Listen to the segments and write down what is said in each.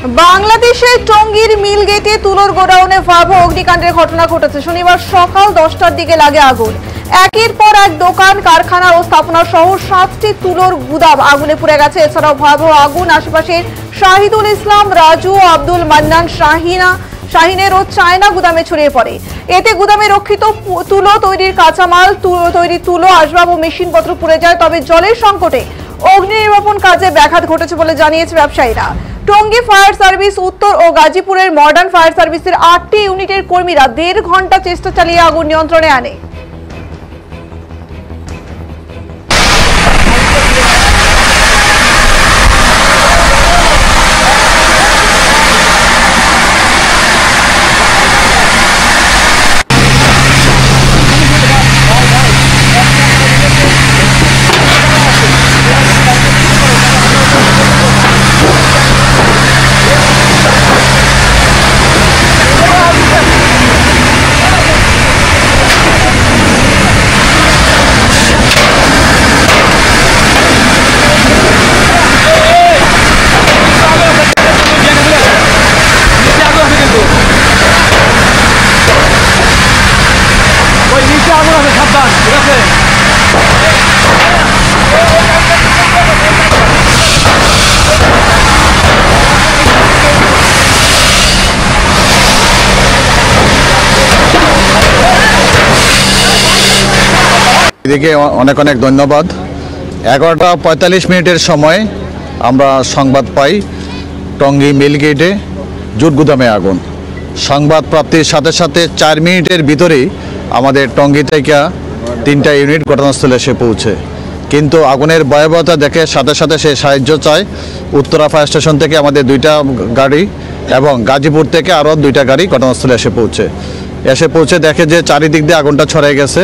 বাংলাদেশের টঙ্গীর মিল গেটে তুলোর গোডাউনে ভয়াবহ অগ্নিকাণ্ডের ঘটনা ঘটেছে। শনিবার সকাল 10টার দিকে লাগে আগুন। একের পর এক দোকান, কারখানা ও স্থাপনা সহ 7টি তুলোর গুদাম আগুনে পুড়ে গেছে। এছাড়াও ভয়াবহ আগুন আশেপাশের শাহিদুল ইসলাম, রাজু, আব্দুল মান্নান, শাহিনের ও চায়না গুদামে ছড়িয়ে পড়ে। এতে গুদামে রক্ষিত তুলো তৈরির কাঁচামাল, তুলো আসবাব ও মেশিনপত্র পুড়ে যায়। তবে জলের সংকটে অগ্নি নির্বাপন কাজে ব্যাঘাত ঘটেছে বলে জানিয়েছে ব্যবসায়ীরা। টঙ্গী ফায়ার সার্ভিস, উত্তর ও গাজীপুরের মডার্ন ফায়ার সার্ভিসের 8টি ইউনিটের কর্মীরা 1.5 ঘন্টা চেষ্টা চালিয়ে আগুন নিয়ন্ত্রণে আনে। এদিকে অনেক অনেক ধন্যবাদ। 11টা 45 মিনিটের সময় আমরা সংবাদ পাই টঙ্গী মিল গেটে জুট গুদামে আগুন। সংবাদ প্রাপ্তির সাথে সাথে 4 মিনিটের ভিতরেই আমাদের টঙ্গী থেকে 3টা ইউনিট ঘটনাস্থলে এসে পৌঁছে। কিন্তু আগুনের ভয়াবহতা দেখে সাথে সাথে সে সাহায্য চায়। উত্তরা ফায়ার স্টেশন থেকে আমাদের 2টা গাড়ি এবং গাজীপুর থেকে আরও 2টা গাড়ি ঘটনাস্থলে এসে পৌঁছে দেখে যে চারিদিক দিয়ে আগুনটা ছড়িয়ে গেছে।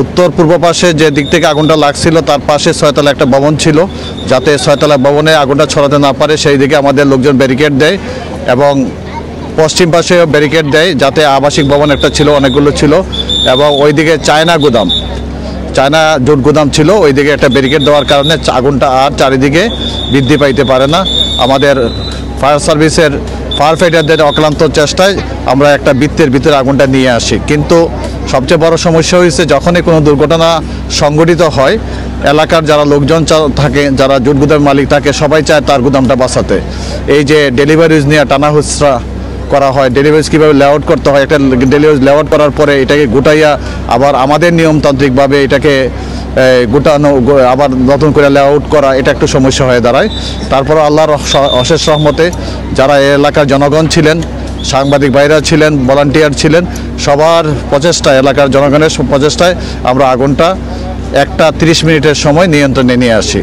উত্তর পূর্ব পাশে যে দিক থেকে আগুনটা লাগছিল তার পাশে 6তলা একটা ভবন ছিল, যাতে 6তলা ভবনে আগুনটা ছড়াতে না পারে সেই দিকে আমাদের লোকজন ব্যারিকেড দেয় এবং পশ্চিম পাশে ব্যারিকেড দেয়, যাতে আবাসিক ভবন একটা ছিল, অনেকগুলো ছিল এবং ওইদিকে চায়না জুট গুদাম ছিল, ওইদিকে একটা ব্যারিকেড দেওয়ার কারণে আগুনটা আর চারিদিকে বৃদ্ধি পাইতে পারে না। আমাদের ফায়ার সার্ভিসের ফায়ার ফাইটারদের অক্লান্ত চেষ্টায় আমরা একটা বৃত্তের ভিতরে আগুনটা নিয়ে আসি। কিন্তু সবচেয়ে বড় সমস্যা হয়েছে যখনই কোনো দুর্ঘটনা সংঘটিত হয়, এলাকার যারা লোকজন থাকে, যারা জুট গুদামের মালিক থাকে, সবাই চায় তার গুদামটা বাঁচাতে। এই যে ডেলিভারিজ নিয়ে টানা হুচরা করা হয়, ডেলিভারিজ কীভাবে লেআউট করতে হয়, একটা ডেলিভারিজ লেআউট করার পরে এটাকে গোটাইয়া আবার আমাদের নিয়মতান্ত্রিকভাবে এটাকে গোটানো, আবার নতুন করে লেআউট করা, এটা একটু সমস্যা হয়ে দাঁড়ায়। তারপর আল্লাহর অশেষ রহমতে যারা এলাকার জনগণ ছিলেন, সাংবাদিক ভাইরা ছিলেন, ভলান্টিয়ার ছিলেন, সবার প্রচেষ্টায়, এলাকার জনগণের প্রচেষ্টায় আমরা আগুনটা 1টা 30 মিনিটের সময় নিয়ন্ত্রণে নিয়ে আসি।